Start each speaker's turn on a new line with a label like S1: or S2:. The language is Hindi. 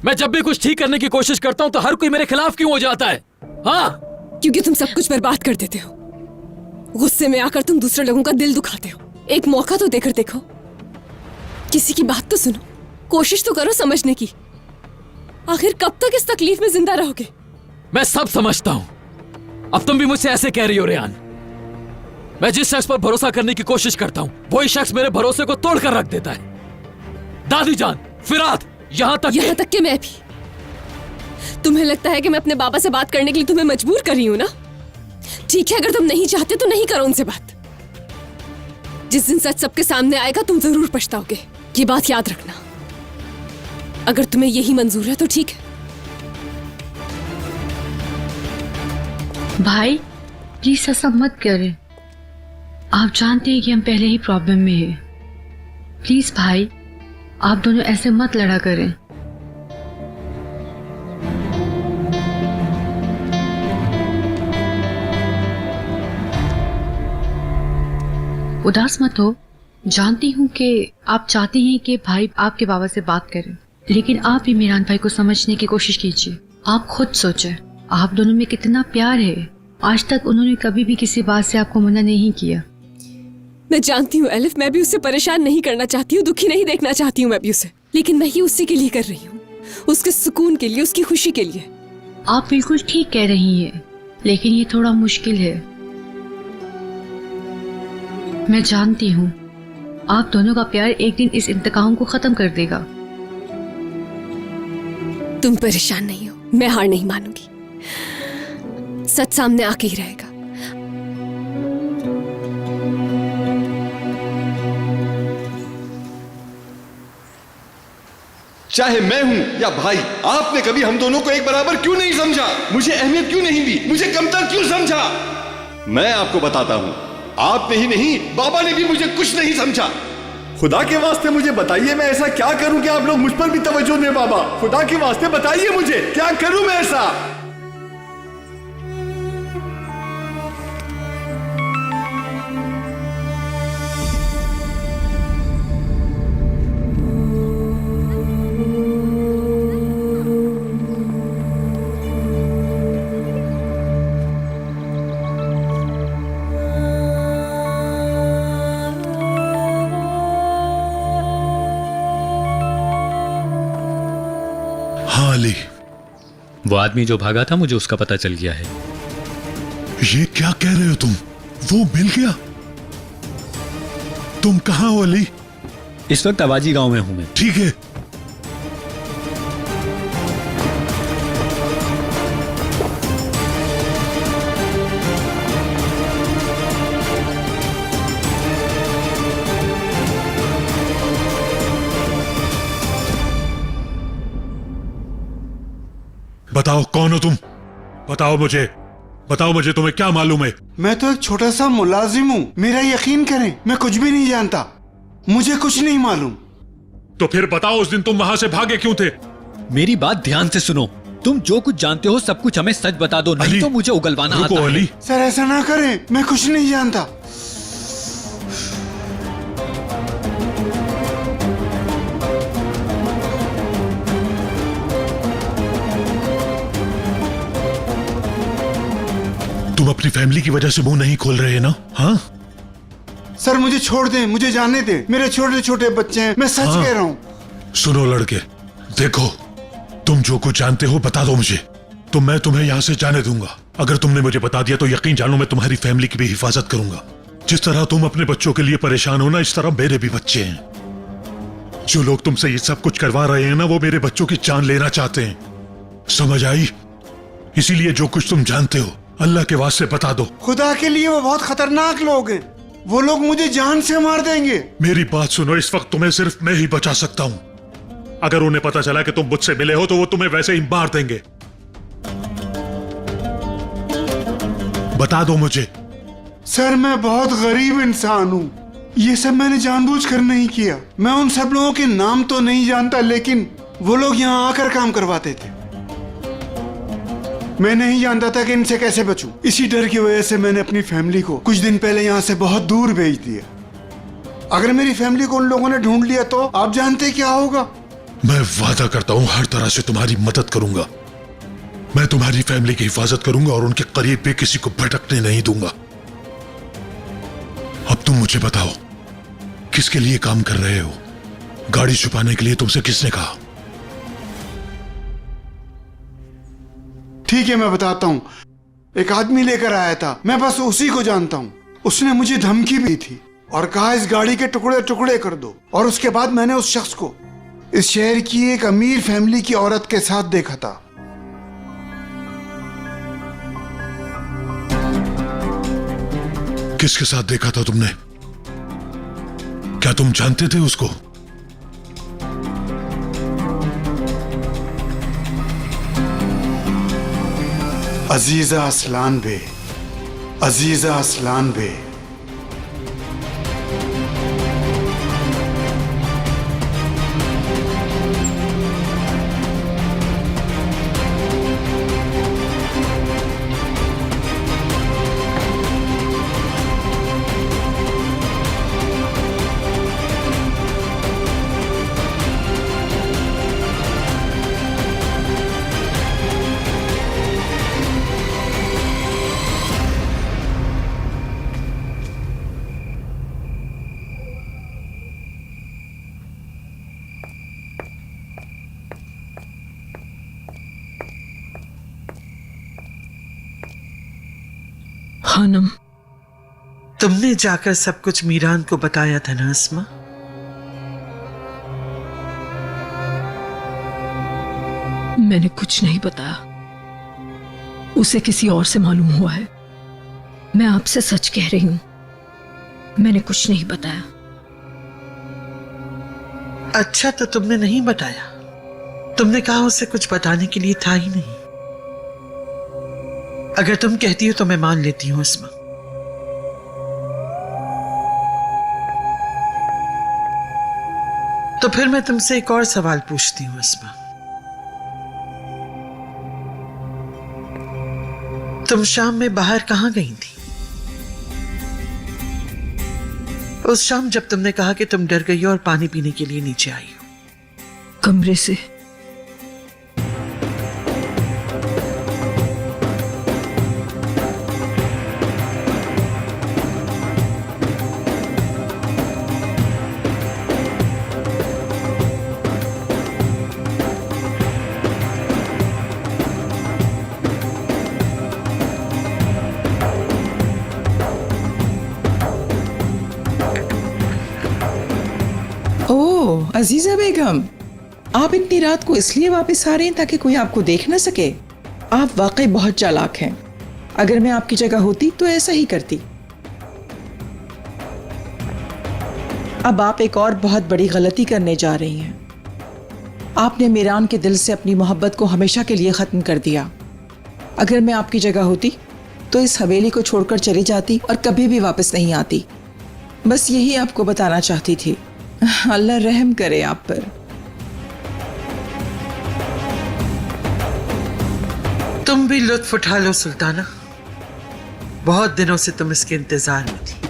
S1: मैं जब भी कुछ ठीक करने की कोशिश करता हूँ तो हर कोई मेरे खिलाफ क्यों हो जाता है? हाँ,
S2: क्योंकि तुम सब कुछ बर्बाद कर देते हो। गुस्से में आकर तुम दूसरे लोगों का दिल दुखाते हो। एक मौका तो देकर देखो, किसी की बात तो सुनो, कोशिश तो करो समझने की। आखिर कब तक इस तकलीफ में जिंदा रहोगे?
S1: मैं सब समझता हूँ। अब तुम भी मुझसे ऐसे कह रही हो रेहान। मैं जिस शख्स पर भरोसा करने की कोशिश करता हूँ वही शख्स मेरे भरोसे को तोड़ कर रख देता है। दादी जान, फिरात, यहाँ तक
S2: कि मैं भी। तुम्हें लगता है कि मैं अपने बाबा से बात करने के लिए तुम्हें मजबूर कर रही हूं ना? ठीक है, अगर तुम नहीं चाहते तो नहीं करो उनसे बात। जिस दिन सच सबके सामने आएगा तुम जरूर पछताओगे, ये बात याद रखना। अगर तुम्हें यही मंजूर है तो ठीक है।
S3: भाई प्लीज ऐसा मत करें, आप जानते हैं कि हम पहले ही प्रॉब्लम में हैं। प्लीज भाई, आप दोनों ऐसे मत लड़ा करें। उदास मत हो, जानती हूँ कि आप चाहते हैं कि भाई आपके बाबा से बात करें, लेकिन आप भी मीरान भाई को समझने की कोशिश कीजिए। आप खुद सोचें, आप दोनों में कितना प्यार है। आज तक उन्होंने कभी भी किसी बात से आपको मना नहीं किया।
S2: मैं जानती हूँ एलिफ, मैं भी उससे परेशान नहीं करना चाहती हूँ, दुखी नहीं देखना चाहती हूँ मैं भी उसे, लेकिन मैं ये उसी के लिए कर रही हूँ, उसके सुकून के लिए, उसकी खुशी के लिए।
S3: आप बिल्कुल ठीक कह रही हैं, लेकिन ये थोड़ा मुश्किल है। मैं जानती हूँ आप दोनों का प्यार एक दिन इस इंतकाम को खत्म कर देगा।
S2: तुम परेशान नहीं हो, मैं हार नहीं मानूंगी। सच सामने आके ही रहेगा।
S4: चाहे मैं हूं या भाई, आपने कभी हम दोनों को एक बराबर क्यों नहीं समझा? मुझे अहमियत क्यों नहीं दी? मुझे कमतर क्यों समझा? मैं आपको बताता हूं, आपने ही नहीं, बाबा ने भी मुझे कुछ नहीं समझा। खुदा के वास्ते मुझे बताइए, मैं ऐसा क्या करूं कि आप लोग मुझ पर भी तवज्जो दें? बाबा, खुदा के वास्ते बताइए मुझे, क्या करूं मैं ऐसा?
S5: हाँ अली,
S1: वो आदमी जो भागा था मुझे उसका पता चल गया है।
S5: ये क्या कह रहे हो तुम? वो मिल गया? तुम कहाँ हो अली?
S1: इस वक्त आवाजी गांव में हूं मैं।
S5: ठीक है, बताओ कौन हो तुम? बताओ मुझे तुम्हें क्या मालूम है?
S6: मैं तो एक छोटा सा मुलाजिम हूँ, मेरा यकीन करें, मैं कुछ भी नहीं जानता, मुझे कुछ नहीं मालूम।
S5: तो फिर बताओ, उस दिन तुम वहां से भागे क्यों थे?
S1: मेरी बात ध्यान से सुनो, तुम जो कुछ जानते हो सब कुछ हमें सच बता दो, नहीं तो मुझे उगलवाना आता है।
S5: अली,
S6: सर ऐसा ना करें, मैं कुछ नहीं जानता।
S5: तुम अपनी फैमिली की वजह से मुंह नहीं खोल रहे ना? हाँ
S6: सर मुझे छोड़ दें, मुझे जाने दें, मेरे छोटे छोटे बच्चे हैं, मैं सच कह रहा हूँ।
S5: सुनो लड़के, देखो, तुम जो कुछ जानते हो बता दो मुझे, तो मैं तुम्हें यहाँ से जाने दूंगा। अगर तुमने मुझे बता दिया तो यकीन जानो मैं तुम्हारी फैमिली की भी हिफाजत करूंगा। जिस तरह तुम अपने बच्चों के लिए परेशान हो ना, इस तरह मेरे भी बच्चे हैं। जो लोग तुमसे ये सब कुछ करवा रहे हैं ना, वो मेरे बच्चों की जान लेना चाहते हैं, समझ आई? इसीलिए जो कुछ तुम जानते हो अल्लाह के वास्ते बता दो।
S6: खुदा के लिए वो बहुत खतरनाक लोग हैं, वो लोग मुझे जान से मार देंगे।
S5: मेरी बात सुनो, इस वक्त तुम्हें सिर्फ मैं ही बचा सकता हूँ। अगर उन्हें पता चला कि तुम मुझसे मिले हो तो वो तुम्हें वैसे ही मार देंगे। बता दो मुझे।
S6: सर मैं बहुत गरीब इंसान हूँ, ये सब मैंने जानबूझकर नहीं किया। मैं उन सब लोगों के नाम तो नहीं जानता, लेकिन वो लोग यहाँ आकर काम करवाते थे। मैं नहीं जानता था कि इनसे कैसे बचूं। इसी डर की वजह से मैंने अपनी फैमिली को कुछ दिन पहले यहाँ से बहुत दूर भेज दिया। अगर मेरी फैमिली को उन लोगों ने ढूंढ लिया तो आप जानते क्या होगा?
S5: मैं वादा करता हूं हर तरह से तुम्हारी मदद करूंगा। मैं तुम्हारी फैमिली की हिफाजत करूंगा और उनके करीब भी किसी को भटकने नहीं दूंगा। अब तुम मुझे बताओ, किसके लिए काम कर रहे हो? गाड़ी छुपाने के लिए तुमसे किसने कहा?
S6: ठीक है, मैं बताता हूं। एक आदमी लेकर आया था, मैं बस उसी को जानता हूं। उसने मुझे धमकी दी थी और कहा इस गाड़ी के टुकड़े टुकड़े कर दो। और उसके बाद मैंने उस शख्स को इस शहर की एक अमीर फैमिली की औरत के साथ देखा था।
S5: किसके साथ देखा था तुमने? क्या तुम जानते थे उसको?
S6: अजीजा असलान बे, अजीजा असलान बे।
S7: खानम,
S8: तुमने जाकर सब कुछ मीरान को बताया था ना अस्मा?
S7: मैंने कुछ नहीं बताया। उसे किसी और से मालूम हुआ है। मैं आपसे सच कह रही हूं, मैंने कुछ नहीं बताया।
S8: अच्छा, तो तुमने नहीं बताया? तुमने कहा उसे कुछ बताने के लिए था ही नहीं। अगर तुम कहती हो तो मैं मान लेती हूँ अस्मा। तो फिर मैं तुमसे एक और सवाल पूछती हूँ अस्मा। तुम शाम में बाहर कहाँ गई थी? उस शाम जब तुमने कहा कि तुम डर गई हो और पानी पीने के लिए नीचे आई हो।
S7: कमरे से।
S9: ओह अजीजा बेगम, आप इतनी रात को इसलिए वापस आ रही हैं ताकि कोई आपको देख ना सके? आप वाकई बहुत चालाक हैं। अगर मैं आपकी जगह होती तो ऐसा ही करती। अब आप एक और बहुत बड़ी गलती करने जा रही हैं। आपने मीरान के दिल से अपनी मोहब्बत को हमेशा के लिए ख़त्म कर दिया। अगर मैं आपकी जगह होती तो इस हवेली को छोड़कर चली जाती और कभी भी वापस नहीं आती। बस यही आपको बताना चाहती थी। अल्लाह रहम करे आप पर।
S8: तुम भी लुत्फ उठा लो सुल्ताना। बहुत दिनों से तुम इसके इंतजार में थी।